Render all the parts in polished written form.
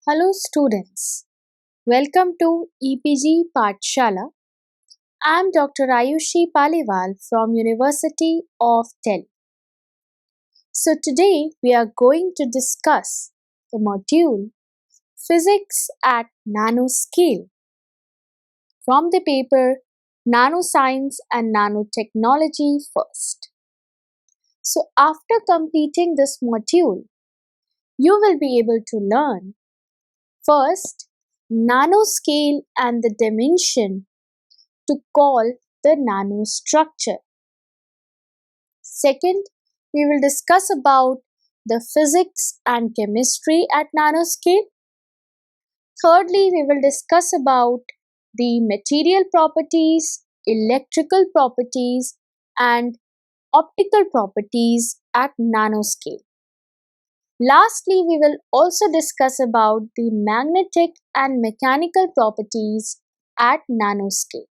Hello students, welcome to EPG Pathshala. I am Dr. Ayushi Paliwal from University of Delhi. So today we are going to discuss the module Physics at Nanoscale from the paper Nanoscience and Nanotechnology first. So after completing this module, you will be able to learn first nanoscale and the dimension to call the nanostructure. Second, we will discuss about the physics and chemistry at nanoscale. Thirdly, we will discuss about the material properties, electrical properties, and optical properties at nanoscale. Lastly, we will also discuss about the magnetic and mechanical properties at nanoscale.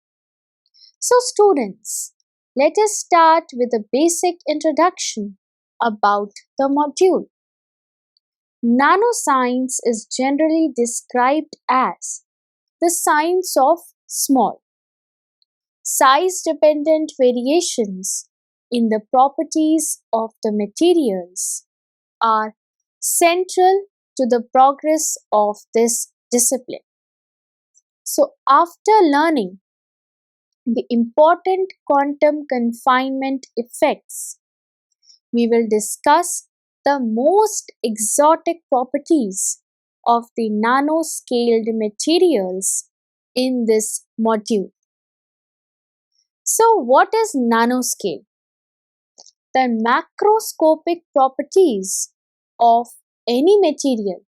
So students, let us start with a basic introduction about the module. Nanoscience is generally described as the science of small, size-dependent variations in the properties of the materials are central to the progress of this discipline. So after learning the important quantum confinement effects, we will discuss the most exotic properties of the nanoscaled materials in this module. So what is nanoscale? The macroscopic properties of any material,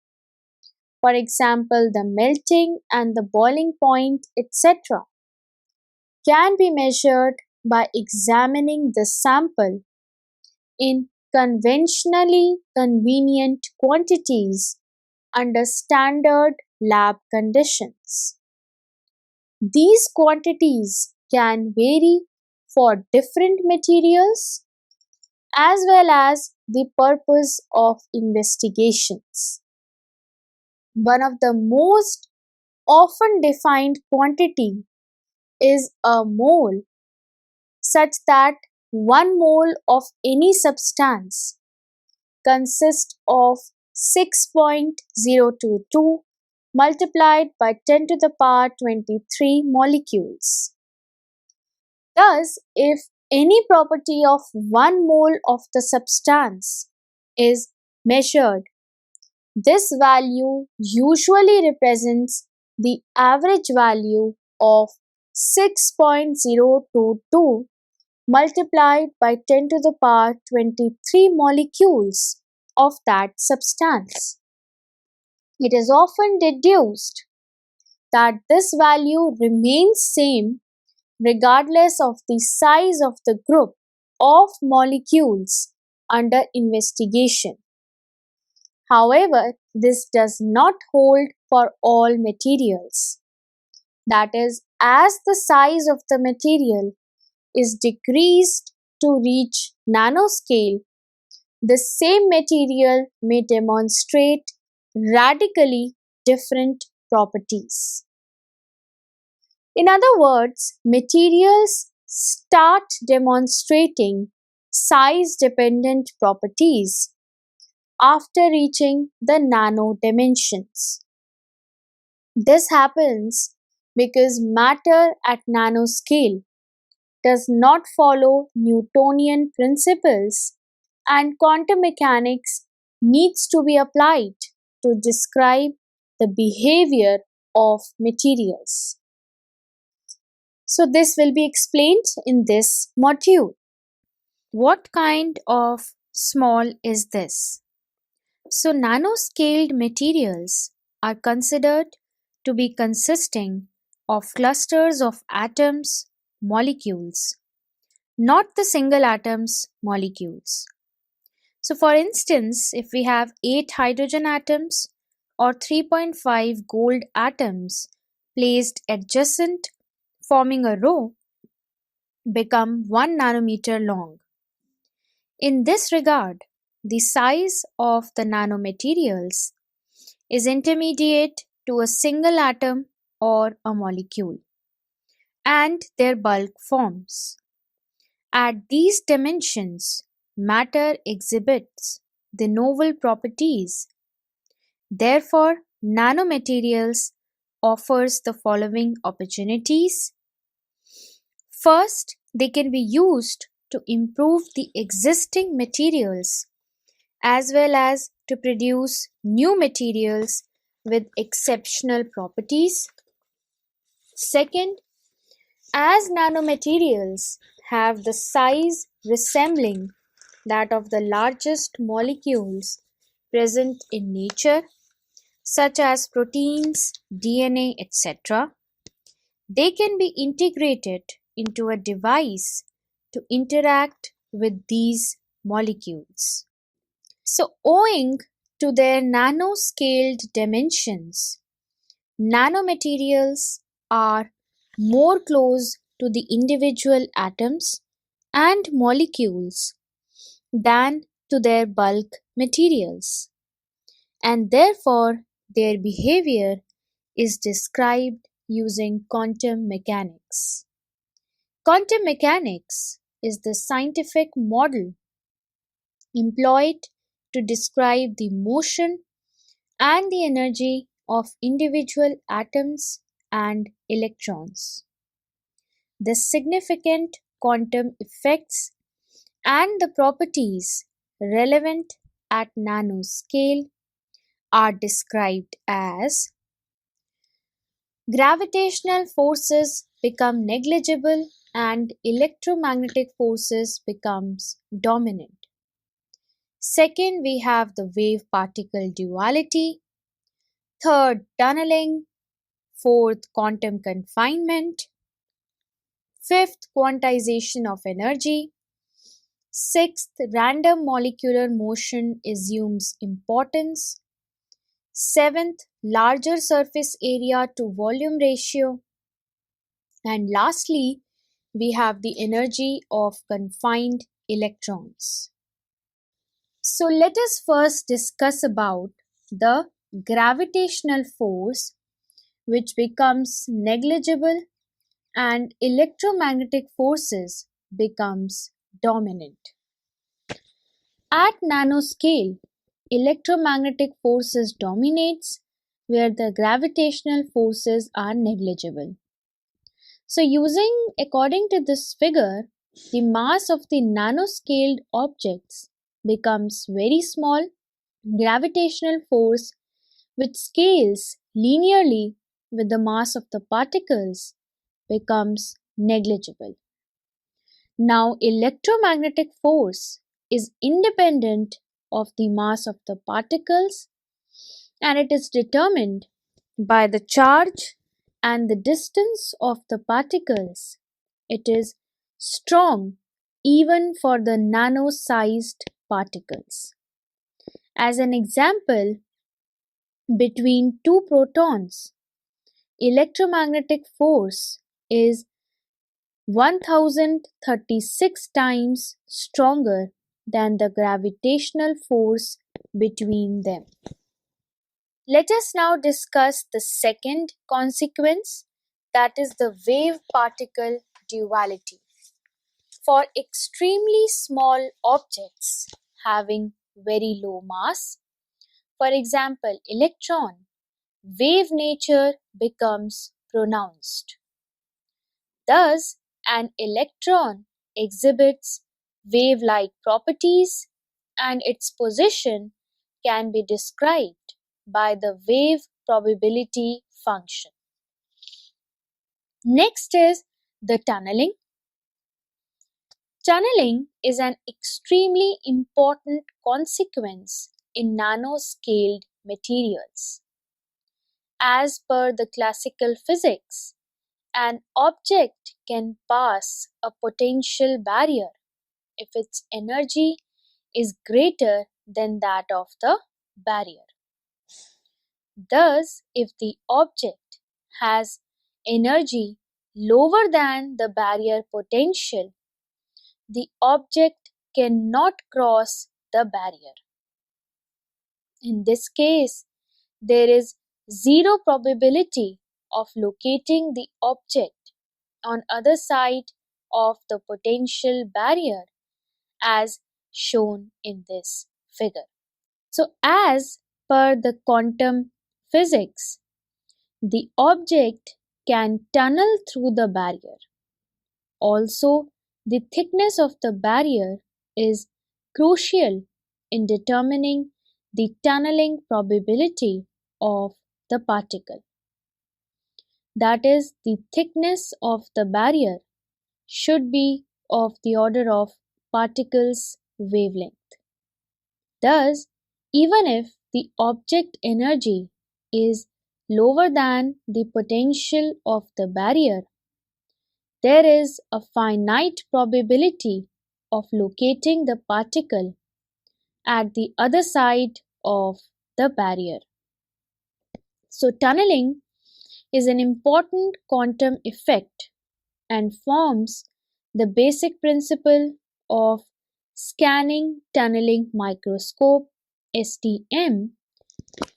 for example the melting and the boiling point, etc., can be measured by examining the sample in conventionally convenient quantities under standard lab conditions. These quantities can vary for different materials as well as the purpose of investigations. One of the most often defined quantity is a mole, such that 1 mole of any substance consists of 6.022 multiplied by 10 to the power 23 molecules. Thus, if any property of 1 mole of the substance is measured, this value usually represents the average value of 6.022 multiplied by 10 to the power 23 molecules of that substance. It is often deduced that this value remains same regardless of the size of the group of molecules under investigation. However, this does not hold for all materials. That is, as the size of the material is decreased to reach nanoscale, the same material may demonstrate radically different properties. In other words, materials start demonstrating size-dependent properties after reaching the nano dimensions. This happens because matter at nanoscale does not follow Newtonian principles and quantum mechanics needs to be applied to describe the behavior of materials. So this will be explained in this module. What kind of small is this? So nanoscaled materials are considered to be consisting of clusters of atoms, molecules, not the single atoms, molecules. So for instance, if we have 8 hydrogen atoms or 3.5 gold atoms placed adjacent, forming a row, become 1 nanometer long. In this regard, the size of the nanomaterials is intermediate to a single atom or a molecule, and their bulk forms. At these dimensions, matter exhibits the novel properties. Therefore, nanomaterials offers the following opportunities. First, they can be used to improve the existing materials as well as to produce new materials with exceptional properties. Second, as nanomaterials have the size resembling that of the largest molecules present in nature, such as proteins, DNA, etc., they can be integrated into a device to interact with these molecules. So, owing to their nanoscaled dimensions, nanomaterials are more close to the individual atoms and molecules than to their bulk materials, and therefore their behavior is described using quantum mechanics. Quantum mechanics is the scientific model employed to describe the motion and the energy of individual atoms and electrons. The significant quantum effects and the properties relevant at nanoscale are described as: gravitational forces become negligible and electromagnetic forces becomes dominant. Second, we have the wave-particle duality. Third, tunneling. Fourth, quantum confinement. Fifth, quantization of energy. Sixth, random molecular motion assumes importance. Seventh, larger surface area to volume ratio. And lastly, we have the energy of confined electrons. So let us first discuss about the gravitational force, which becomes negligible, and electromagnetic forces becomes dominant. At nanoscale, electromagnetic forces dominates where the gravitational forces are negligible. So according to this figure, the mass of the nanoscaled objects becomes very small. Gravitational force, which scales linearly with the mass of the particles, becomes negligible. Now, electromagnetic force is independent of the mass of the particles, and it is determined by the charge and the distance of the particles. It is strong even for the nano-sized particles. As an example, between two protons, electromagnetic force is 1036 times stronger than the gravitational force between them. Let us now discuss the second consequence, that is the wave-particle duality. For extremely small objects having very low mass, for example electron, wave nature becomes pronounced. Thus, an electron exhibits wave-like properties and its position can be described by the wave probability function. Next is the tunneling. Tunneling is an extremely important consequence in nanoscaled materials. As per the classical physics, an object can pass a potential barrier if its energy is greater than that of the barrier. Thus, if the object has energy lower than the barrier potential, the object cannot cross the barrier. In this case, there is zero probability of locating the object on other side of the potential barrier as shown in this figure. So as per the quantum physics, the object can tunnel through the barrier. Also, the thickness of the barrier is crucial in determining the tunneling probability of the particle. That is, the thickness of the barrier should be of the order of particle's wavelength. Thus, even if the object energy is lower than the potential of the barrier, there is a finite probability of locating the particle at the other side of the barrier. So, tunneling is an important quantum effect and forms the basic principle of scanning tunneling microscope (STM)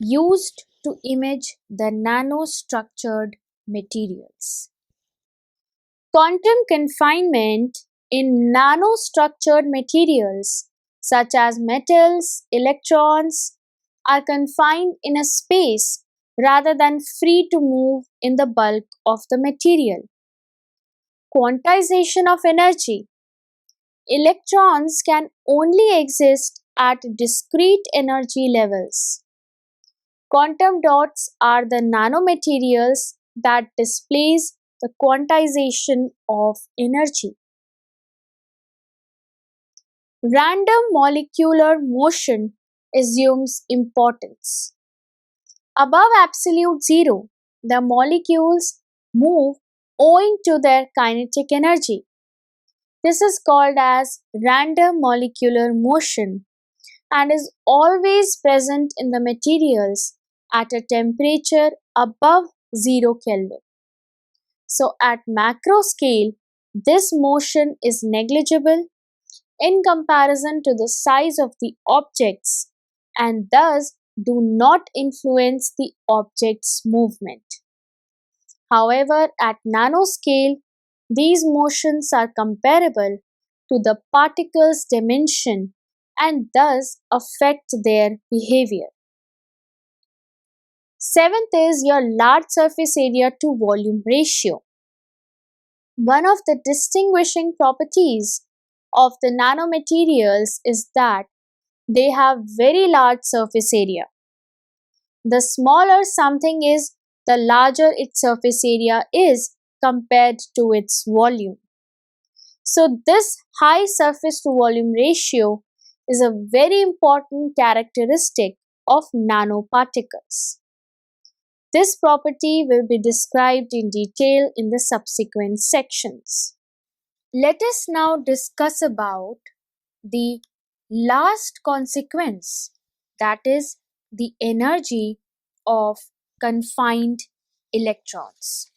used to image the nanostructured materials. Quantum confinement in nanostructured materials such as metals, electrons are confined in a space rather than free to move in the bulk of the material. Quantization of energy. Electrons can only exist at discrete energy levels. Quantum dots are the nanomaterials that displays the quantization of energy. Random molecular motion assumes importance. Above absolute zero, the molecules move owing to their kinetic energy. This is called as random molecular motion and is always present in the materials at a temperature above 0 Kelvin. So at macro scale, this motion is negligible in comparison to the size of the objects and thus do not influence the object's movement. However, at nanoscale, these motions are comparable to the particle's dimension and thus affect their behavior. Seventh is your large surface area to volume ratio. One of the distinguishing properties of the nanomaterials is that they have very large surface area. The smaller something is, the larger its surface area is compared to its volume. So this high surface to volume ratio is a very important characteristic of nanoparticles. This property will be described in detail in the subsequent sections. Let us now discuss about the last consequence, that is the energy of confined electrons.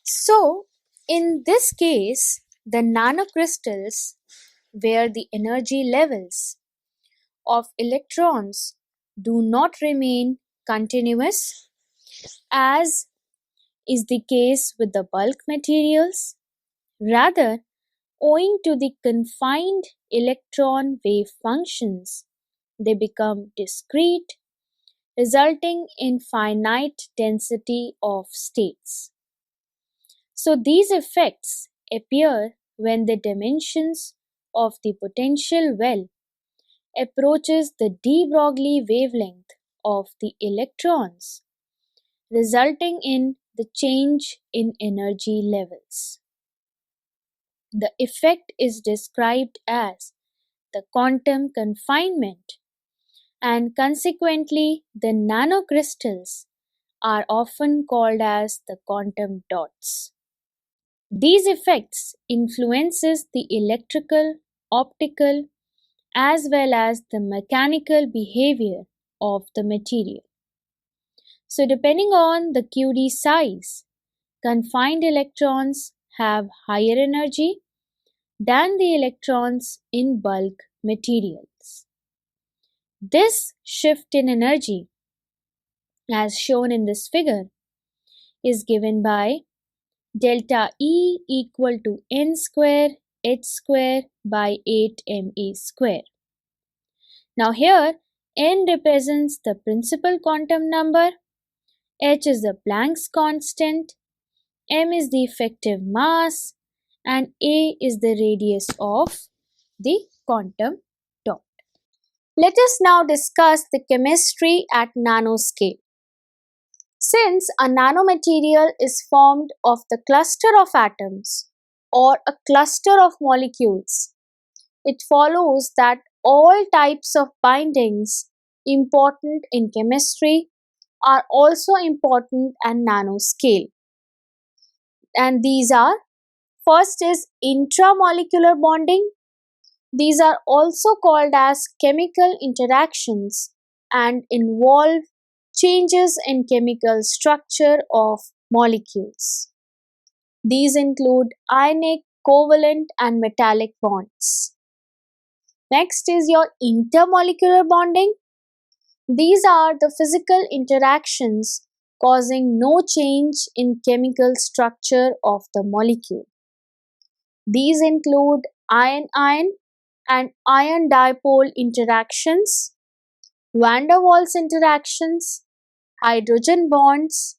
So, in this case, the nanocrystals where the energy levels of electrons do not remain continuous, as is the case with the bulk materials. Rather, owing to the confined electron wave functions, they become discrete, resulting in finite density of states. So these effects appear when the dimensions of the potential well approaches the de Broglie wavelength of the electrons, resulting in the change in energy levels. The effect is described as the quantum confinement, and consequently the nanocrystals are often called as the quantum dots. These effects influences the electrical, optical as well as the mechanical behavior of the material. So depending on the QD size, confined electrons have higher energy than the electrons in bulk materials. This shift in energy as shown in this figure, is given by delta E equal to n square h square by 8ma square. Now here n represents the principal quantum number, h is the Planck's constant, m is the effective mass, and a is the radius of the quantum dot. Let us now discuss the chemistry at nanoscale. Since a nanomaterial is formed of the cluster of atoms or a cluster of molecules, it follows that all types of bindings important in chemistry are also important at nanoscale. And these are, first is intramolecular bonding. These are also called as chemical interactions and involve changes in chemical structure of molecules. These include ionic, covalent, and metallic bonds. Next is your intermolecular bonding. These are the physical interactions causing no change in chemical structure of the molecule. These include iron-iron and iron dipole interactions, van der Waals interactions, hydrogen bonds,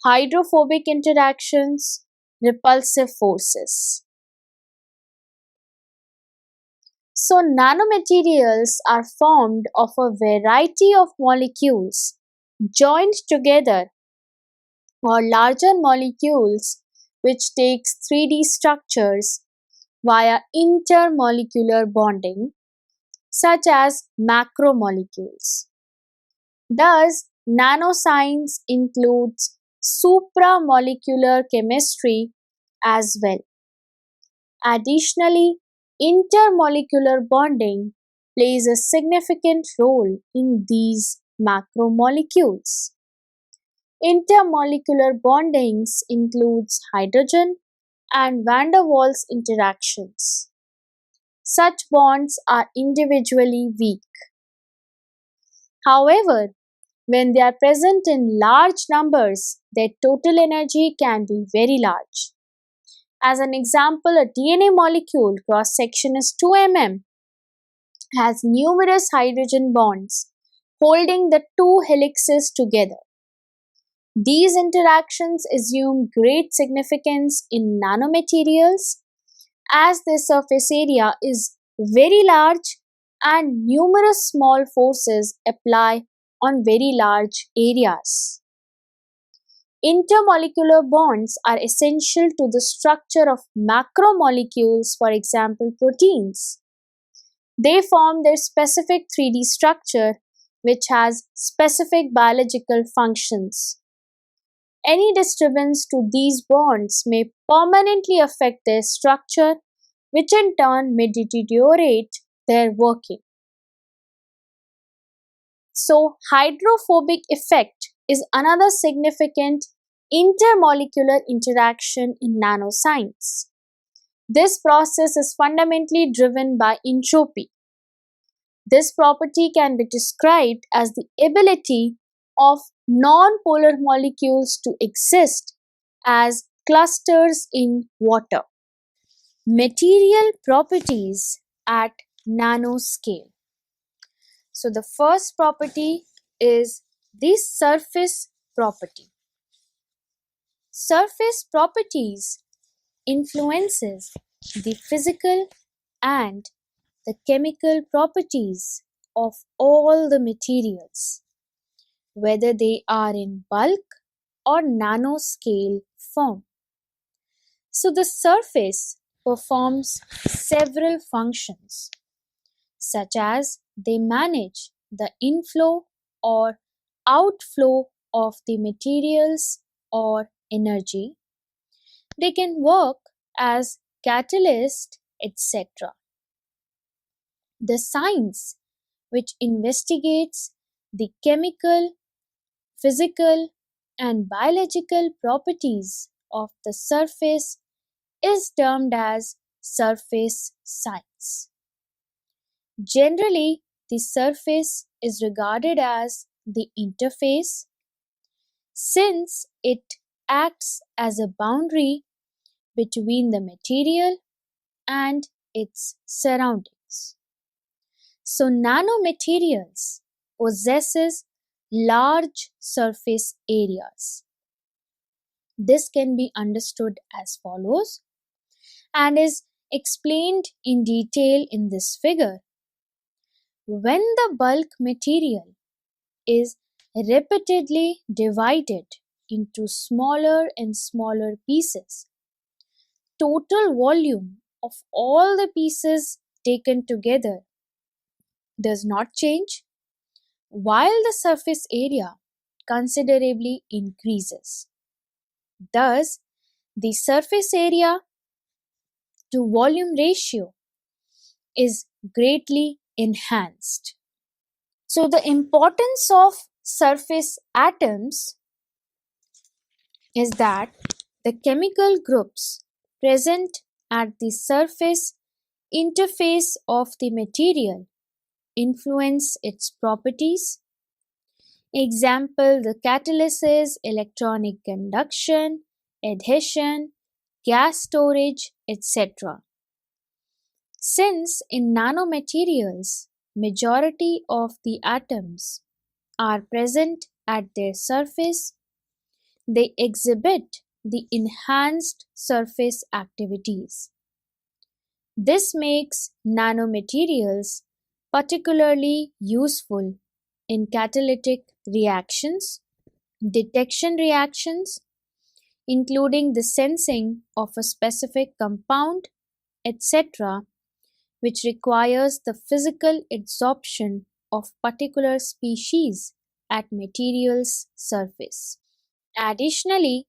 hydrophobic interactions, repulsive forces. So nanomaterials are formed of a variety of molecules joined together or larger molecules which takes 3D structures via intermolecular bonding such as macromolecules. Thus, nanoscience includes supramolecular chemistry as well. Additionally, intermolecular bonding plays a significant role in these macromolecules. Intermolecular bondings includes hydrogen and van der Waals interactions. Such bonds are individually weak. However, when they are present in large numbers, their total energy can be very large. As an example, a DNA molecule cross section is 2 mm, has numerous hydrogen bonds holding the two helices together. These interactions assume great significance in nanomaterials as their surface area is very large and numerous small forces apply on very large areas. Intermolecular bonds are essential to the structure of macromolecules, for example, proteins. They form their specific 3D structure which has specific biological functions. Any disturbance to these bonds may permanently affect their structure, which in turn may deteriorate their working. So, hydrophobic effect is another significant intermolecular interaction in nanoscience. This process is fundamentally driven by entropy. This property can be described as the ability of non-polar molecules to exist as clusters in water. Material properties at nanoscale. So the first property is the surface property. Surface properties influences the physical and the chemical properties of all the materials, whether they are in bulk or nanoscale form. So the surface performs several functions, such as they manage the inflow or outflow of the materials or energy. They can work as catalyst, etc. The science which investigates the chemical, physical, and biological properties of the surface is termed as surface science. Generally, the surface is regarded as the interface since it acts as a boundary between the material and its surroundings. So nanomaterials possesses large surface areas. This can be understood as follows and is explained in detail in this figure. When the bulk material is repeatedly divided into smaller and smaller pieces, total volume of all the pieces taken together does not change, while the surface area considerably increases. Thus, the surface area to volume ratio is greatly enhanced. So, the importance of surface atoms is that the chemical groups present at the surface interface of the material influence its properties. Example, the catalysis, electronic conduction, adhesion, gas storage, etc. Since in nanomaterials, majority of the atoms are present at their surface, they exhibit the enhanced surface activities. This makes nanomaterials particularly useful in catalytic reactions, detection reactions, including the sensing of a specific compound, etc., which requires the physical adsorption of particular species at material's surface. Additionally,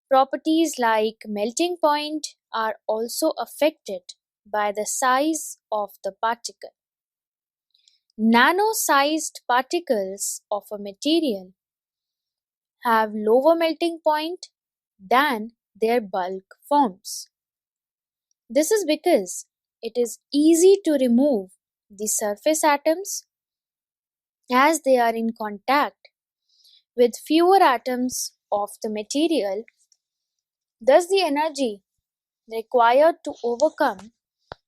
properties like melting point are also affected by the size of the particle. Nano-sized particles of a material have lower melting point than their bulk forms. This is because it is easy to remove the surface atoms as they are in contact with fewer atoms of the material. Thus, the energy required to overcome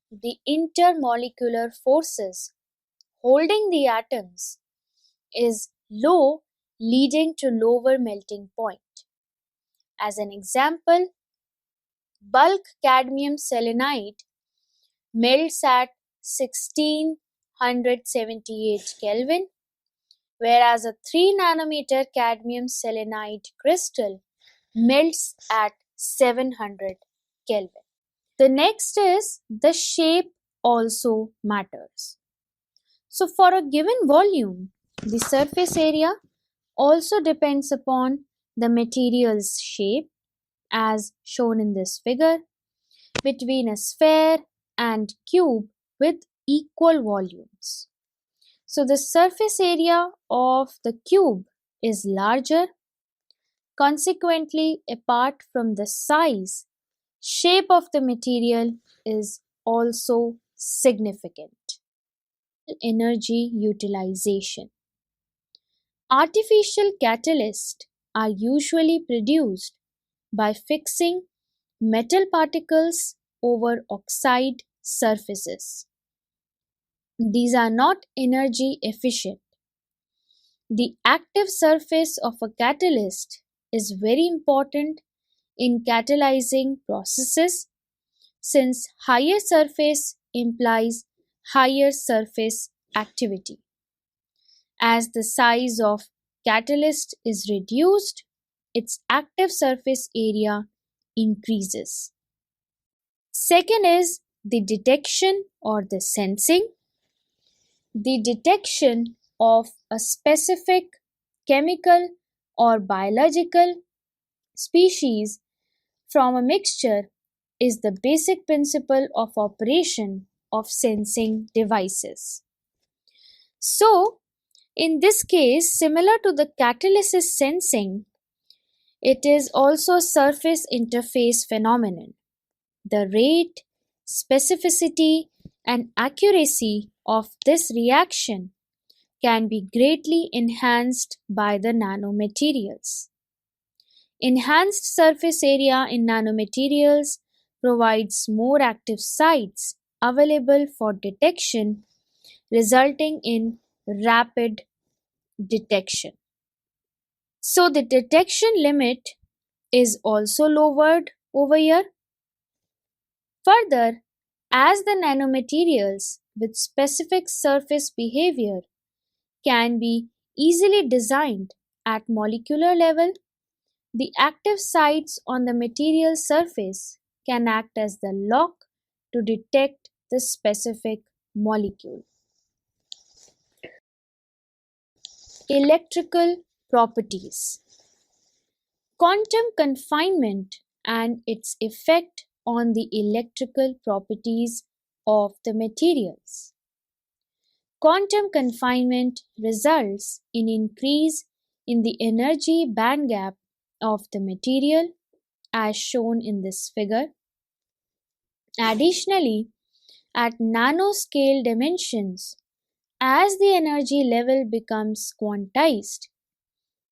the intermolecular forces holding the atoms is low, leading to lower melting point. As an example, bulk cadmium selenide melts at 1678 Kelvin, whereas a 3 nanometer cadmium selenide crystal melts at 700 Kelvin. The next is the shape also matters. So for a given volume, the surface area also depends upon the material's shape as shown in this figure between a sphere and cube with equal volumes. So the surface area of the cube is larger. Consequently, apart from the size, shape of the material is also significant. Energy utilization. Artificial catalysts are usually produced by fixing metal particles over oxide surfaces. These are not energy efficient. The active surface of a catalyst is very important in catalyzing processes since higher surface implies higher surface activity. As the size of catalyst is reduced, its active surface area increases. Second is the detection or the sensing. The detection of a specific chemical or biological species from a mixture is the basic principle of operation of sensing devices. So, in this case, similar to the catalysis sensing, it is also surface interface phenomenon. The rate, specificity, and accuracy of this reaction can be greatly enhanced by the nanomaterials. Enhanced surface area in nanomaterials provides more active sites available for detection, resulting in rapid detection. So the detection limit is also lowered over here. Further, as the nanomaterials with specific surface behavior can be easily designed at molecular level, the active sites on the material surface can act as the lock to detect the specific molecule. Electrical properties. Quantum confinement and its effect on the electrical properties of the materials. Quantum confinement results in increase in the energy bandgap of the material as shown in this figure. Additionally, at nanoscale dimensions, as the energy level becomes quantized,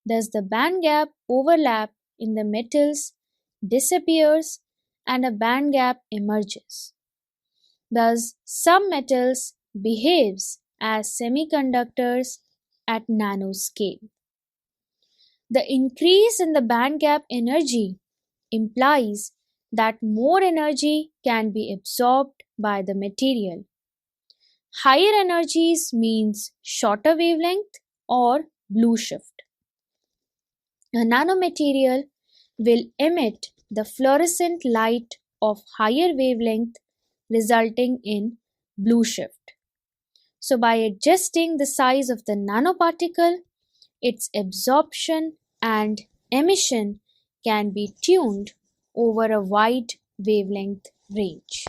thus the bandgap overlap in the metals disappears and a bandgap emerges. Thus, some metals behaves as semiconductors at nanoscale. The increase in the bandgap energy implies that more energy can be absorbed by the material. Higher energies means shorter wavelength or blue shift. A nanomaterial will emit the fluorescent light of higher wavelength, resulting in blue shift. So by adjusting the size of the nanoparticle, its absorption and emission can be tuned over a wide wavelength range.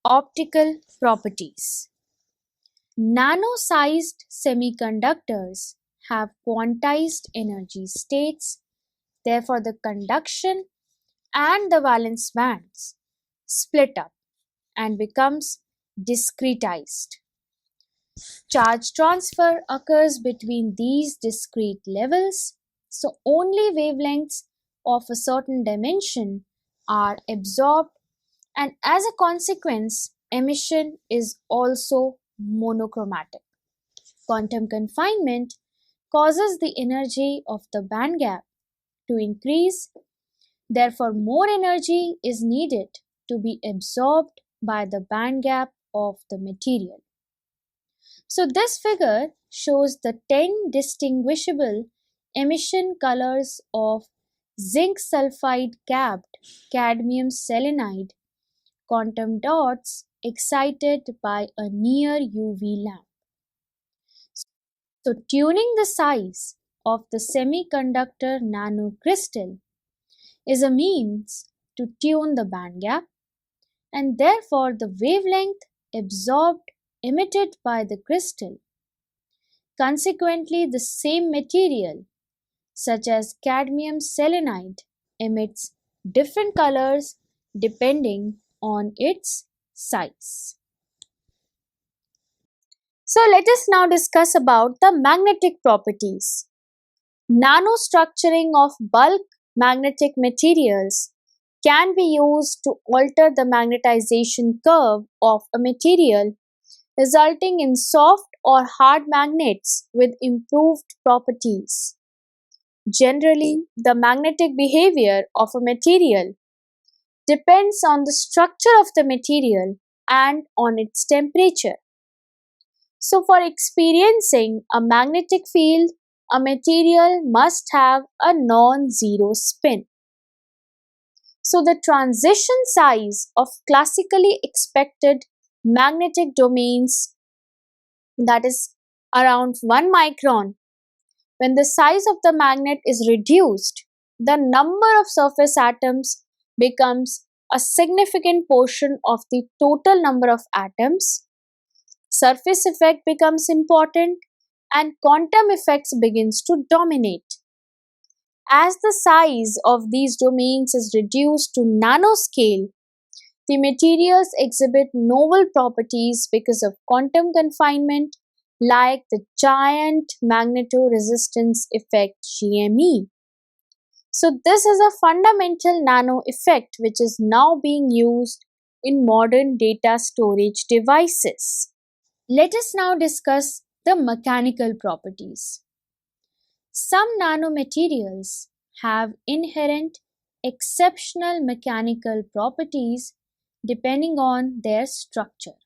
Optical properties. Nano-sized semiconductors have quantized energy states, therefore the conduction and the valence bands split up and becomes discretized. Charge transfer occurs between these discrete levels, so only wavelengths of a certain dimension are absorbed, and as a consequence, emission is also monochromatic. Quantum confinement causes the energy of the bandgap to increase, therefore, more energy is needed to be absorbed by the bandgap of the material. So this figure shows the 10 distinguishable emission colors of zinc sulfide capped cadmium selenide quantum dots excited by a near UV lamp. So tuning the size of the semiconductor nanocrystal is a means to tune the bandgap, and therefore the wavelength absorbed emitted by the crystal. Consequently, the same material, such as cadmium selenide, emits different colors depending on its size. So let us now discuss about the magnetic properties. Nanostructuring of bulk magnetic materials can be used to alter the magnetization curve of a material, resulting in soft or hard magnets with improved properties. Generally, the magnetic behavior of a material depends on the structure of the material and on its temperature. So, for experiencing a magnetic field, a material must have a non-zero spin. So, the transition size of classically expected magnetic domains, that is around 1 micron, when the size of the magnet is reduced, the number of surface atoms becomes a significant portion of the total number of atoms. Surface effect becomes important and quantum effects begins to dominate. As the size of these domains is reduced to nanoscale, the materials exhibit novel properties because of quantum confinement, like the giant magnetoresistance effect GME. So this is a fundamental nano effect which is now being used in modern data storage devices. Let us now discuss the mechanical properties. Some nanomaterials have inherent exceptional mechanical properties depending on their structure.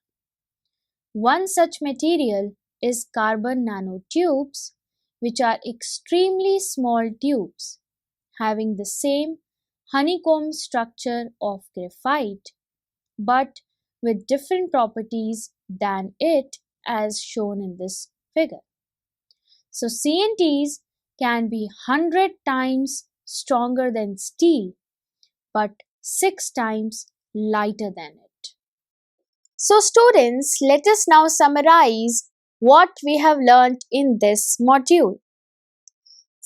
One such material is carbon nanotubes, which are extremely small tubes having the same honeycomb structure of graphite but with different properties than it as shown in this figure. So CNTs can be 100 times stronger than steel but 6 times lighter than it. So students, let us now summarize what we have learned in this module.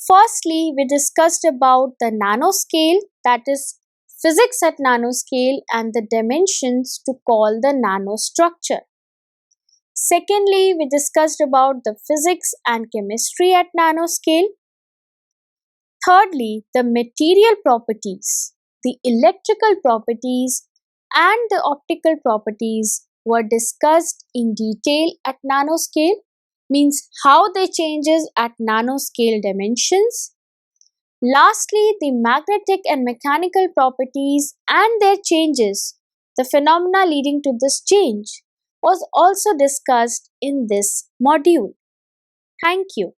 Firstly, we discussed about the nanoscale, that is physics at nanoscale and the dimensions to call the nanostructure. Secondly, we discussed about the physics and chemistry at nanoscale. Thirdly, the material properties, the electrical properties and the optical properties were discussed in detail at nanoscale, means how they changes at nanoscale dimensions. Lastly, the magnetic and mechanical properties and their changes, the phenomena leading to this change, was also discussed in this module. Thank you.